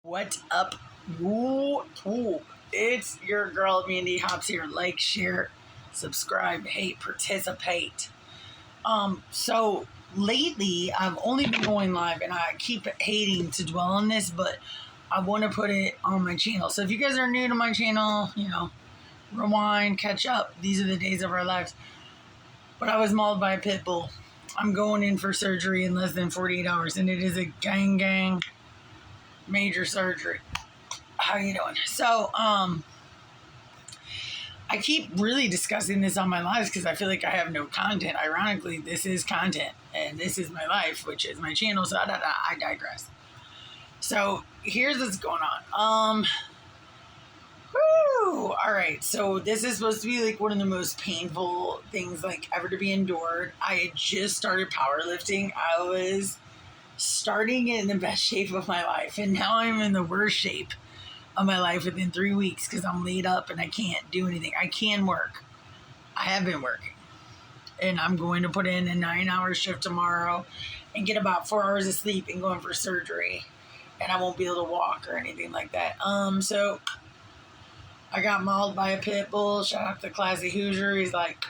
What up? Woo. It's your girl Mandee Hops here. Like, share, subscribe, hey, participate. So lately I've only been going live and I keep hating to dwell on this, but I want to put it on my channel. So if you guys are new to my channel, rewind, catch up. These are the days of our lives. But I was mauled by a pit bull. I'm going in for surgery in less than 48 hours, and it is a gang major surgery. How you doing? So, I keep really discussing this on my lives because I feel like I have no content. Ironically, this is content, and this is my life, which is my channel. So I digress. So here's what's going on. All right. So this is supposed to be like one of the most painful things like ever to be endured. I had just started powerlifting. I was starting in the best shape of my life, and now I'm in the worst shape of my life within 3 weeks because I'm laid up and I can't do anything. I can work. I have been working. And I'm going to put in a 9-hour shift tomorrow and get about 4 hours of sleep and going for surgery. And I won't be able to walk or anything like that. So I got mauled by a pit bull. Shout out to Classy Hoosier. He's like,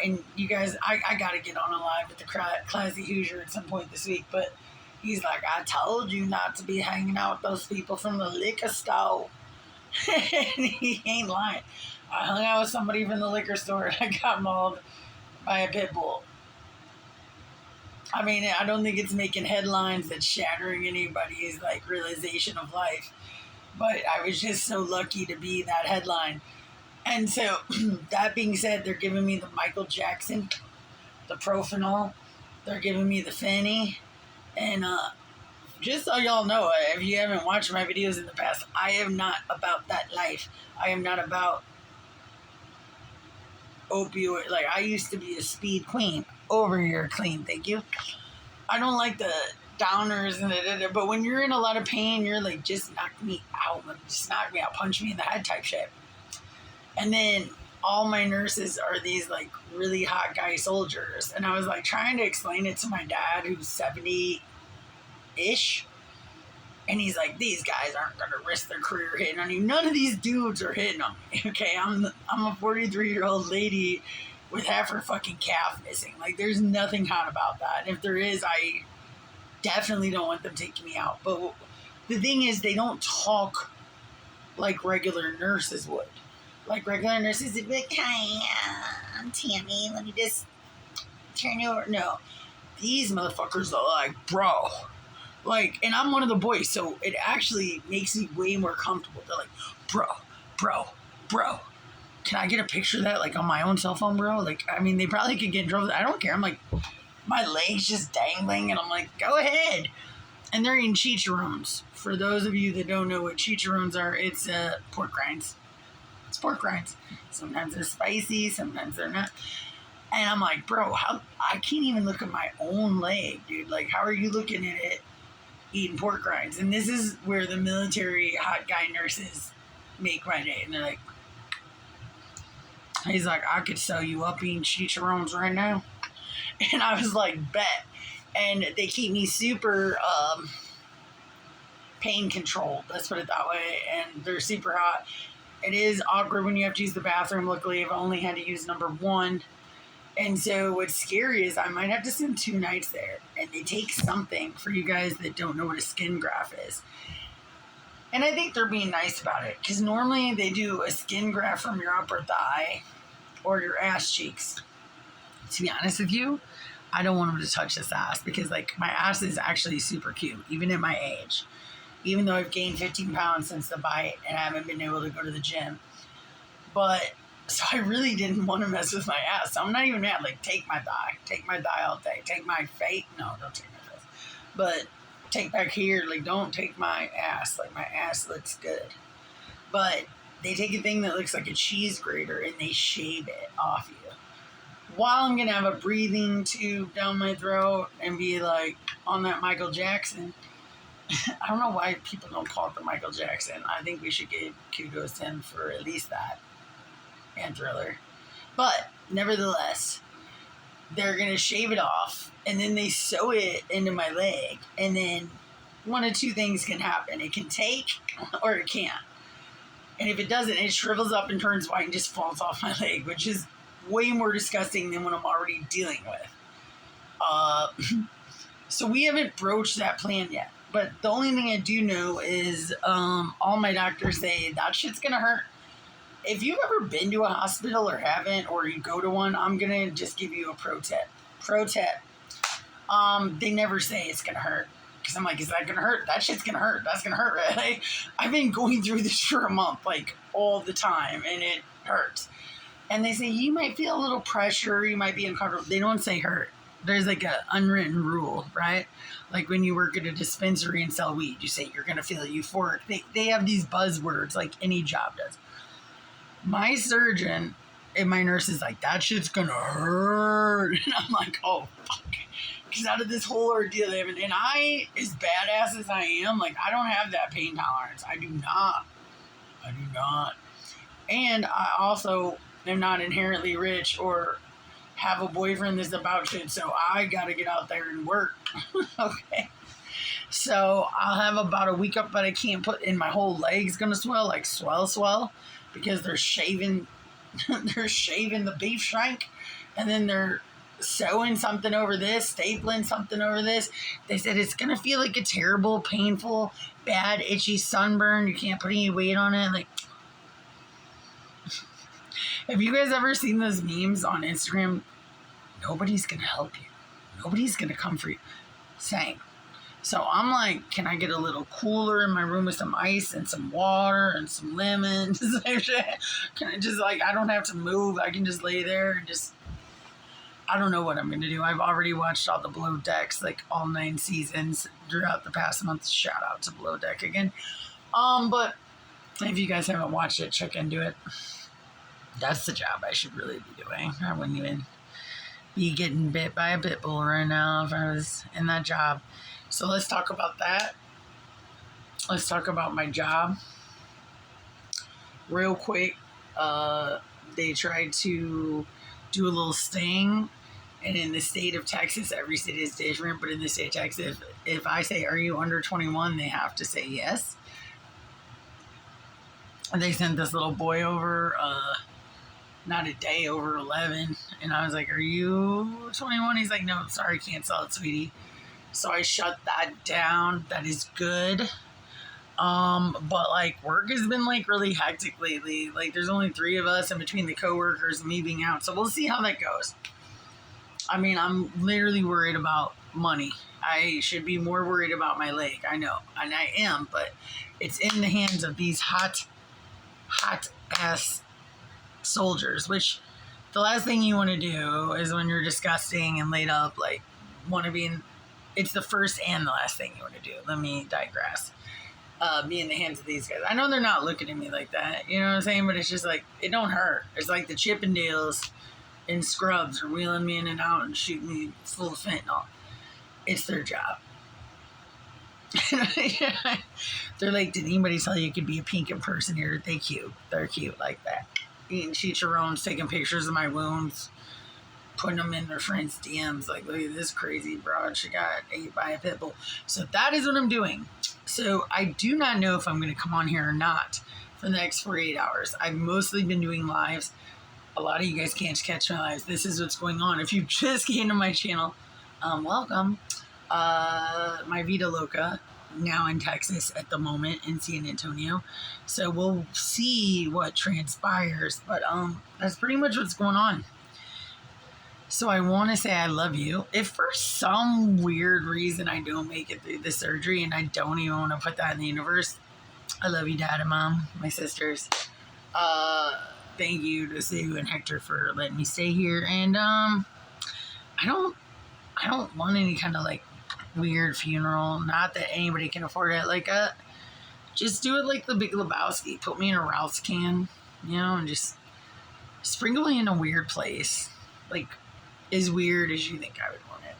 and you guys, I got to get on a live with the Classy Hoosier at some point this week, but he's like, I told you not to be hanging out with those people from the liquor store. And he ain't lying. I hung out with somebody from the liquor store and I got mauled by a pit bull. I mean, I don't think it's making headlines that's shattering anybody's like realization of life, but I was just so lucky to be that headline. And so, that being said, they're giving me the Michael Jackson, the Profanol, they're giving me the Fanny, and just so y'all know, if you haven't watched my videos in the past, I am not about that life. I am not about opioid. Like, I used to be a speed queen. Over here, clean, thank you. I don't like the downers and but when you're in a lot of pain, you're like, just knock me out, punch me in the head type shit. And then all my nurses are these like really hot guy soldiers. And I was like trying to explain it to my dad who's 70-ish. And he's like, these guys aren't going to risk their career hitting on you. None of these dudes are hitting on me. Okay, I'm a 43-year-old lady with half her fucking calf missing. Like, there's nothing hot about that. And if there is, I definitely don't want them taking me out. But the thing is, they don't talk like regular nurses would. Like regular nurses would be like, hi, I'm Tammy. Let me just turn you over. No, these motherfuckers are like, bro. Like, and I'm one of the boys, so it actually makes me way more comfortable. They're like, bro. Can I get a picture of that, like, on my own cell phone, bro? Like, I mean, they probably could get in trouble. I don't care. I'm like, my legs just dangling, and I'm like, go ahead. And they're eating chicharrones. For those of you that don't know what chicharrones are, it's pork rinds. It's pork rinds. Sometimes they're spicy, sometimes they're not. And I'm like, bro, I can't even look at my own leg, dude. Like, how are you looking at it eating pork rinds? And this is where the military hot guy nurses make my day. And they're like, he's like, I could sew you up eating chicharrones right now. And I was like, bet. And they keep me super pain controlled. Let's put it that way. And they're super hot. It is awkward when you have to use the bathroom. Luckily, I've only had to use number 1. And so what's scary is I might have to spend 2 nights there. And they take something for you guys that don't know what a skin graft is. And I think they're being nice about it. Because normally they do a skin graft from your upper thigh or your ass cheeks. To be honest with you, I don't want them to touch this ass. Because like my ass is actually super cute. Even at my age. Even though I've gained 15 pounds since the bite and I haven't been able to go to the gym. But, so I really didn't want to mess with my ass. So I'm not even mad. Like, take my thigh. Take my thigh all day. Take my face. No, don't take my face. But take back here. Like, don't take my ass. Like, my ass looks good. But they take a thing that looks like a cheese grater and they shave it off you. While I'm going to have a breathing tube down my throat and be like on that Michael Jackson. I don't know why people don't call it the Michael Jackson. I think we should give kudos to him for at least that. And Thriller. But, nevertheless, they're going to shave it off. And then they sew it into my leg. And then one of two things can happen. It can take or it can't. And if it doesn't, it shrivels up and turns white and just falls off my leg, which is way more disgusting than what I'm already dealing with. So we haven't broached that plan yet. But the only thing I do know is all my doctors say that shit's going to hurt. If you've ever been to a hospital or haven't, or you go to one, I'm going to just give you a pro tip. Pro tip. They never say it's going to hurt. Because I'm like, is that going to hurt? That shit's going to hurt. That's going to hurt, right? Like, I've been going through this for a month, like, all the time, and it hurts. And they say, you might feel a little pressure, you might be uncomfortable. They don't say hurt. There's like an unwritten rule, right? Like when you work at a dispensary and sell weed, you say you're going to feel euphoric. They have these buzzwords like any job does. My surgeon and my nurse is like, that shit's going to hurt. And I'm like, oh, fuck. Because out of this whole ordeal, and I, as badass as I am, like, I don't have that pain tolerance. I do not. And I also am not inherently rich or have a boyfriend that's about shit, so I gotta get out there and work. Okay. So I'll have about a week up, but I can't put in my whole leg's gonna swell, like swell, because they're shaving the beef shank, and then they're sewing something over this, stapling something over this. They said it's gonna feel like a terrible, painful, bad, itchy sunburn. You can't put any weight on it. Like, have you guys ever seen those memes on Instagram? Nobody's going to help you. Nobody's going to come for you. Same. So I'm like, can I get a little cooler in my room with some ice and some water and some lemons? Can I just, like, I don't have to move. I can just lay there and just, I don't know what I'm going to do. I've already watched all the Below Decks, like all 9 seasons throughout the past month. Shout out to Below Deck again. But if you guys haven't watched it, check into it. That's the job I should really be doing. I wouldn't even be getting bit by a pit bull right now if I was in that job. So let's talk about that. Let's talk about my job. Real quick, they tried to do a little sting. And in the state of Texas, every state is different. But in the state of Texas, if I say, are you under 21? They have to say yes. And they sent this little boy over, not a day, over 11. And I was like, are you 21? He's like, no, sorry, can't sell it, sweetie. So I shut that down. That is good. But like work has been like really hectic lately. Like there's only 3 of us, and between the coworkers and me being out. So we'll see how that goes. I mean, I'm literally worried about money. I should be more worried about my leg. I know. And I am, but it's in the hands of these hot ass soldiers, which the last thing you want to do is when you're disgusting and laid up, like, want to be in, it's the first and the last thing you want to do. Let me digress. Be in the hands of these guys. I know they're not looking at me like that, you know what I'm saying? But it's just like, it don't hurt. It's like the Chippendales in Scrubs are wheeling me in and out and shooting me full of fentanyl. It's their job. They're like, did anybody tell you could be a pink impersonator? They're cute like that. Eating chicharrones, taking pictures of my wounds, putting them in their friends' DMs. Like, look at this crazy broad. She got ate by a pit bull. So that is what I'm doing. So I do not know if I'm going to come on here or not for the next 48 hours. I've mostly been doing lives. A lot of you guys can't catch my lives. This is what's going on. If you just came to my channel, welcome. My Vida Loca, now in Texas at the moment, in San Antonio. So we'll see what transpires. But that's pretty much what's going on. So I want to say I love you. If for some weird reason I don't make it through the surgery, and I don't even want to put that in the universe, I love you, Dad and Mom, my sisters. Thank you to Sue and Hector for letting me stay here. And I don't want any kind of like weird funeral. Not that anybody can afford it. Like just do it like the Big Lebowski. Put me in a Ralph's can, you know, and just sprinkle me in a weird place. Like, as weird as you think I would want it.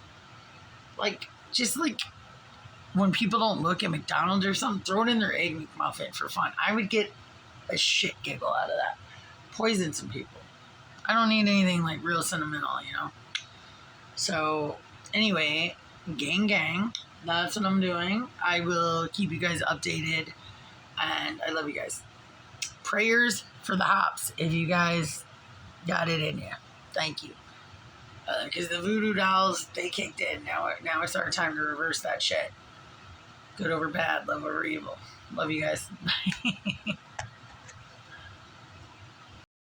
Like, just like when people don't look at McDonald's or something, throw it in their Egg McMuffin for fun. I would get a shit giggle out of that. Poison some people. I don't need anything like real sentimental, you know? So, anyway, gang. that's what I'm doing. I will keep you guys updated, and I love you guys. Prayers for the hops if you guys got it in you. Thank you. Because the voodoo dolls, they kicked in. Now it's our time to reverse that shit. Good over bad, love over evil. Love you guys. Bye.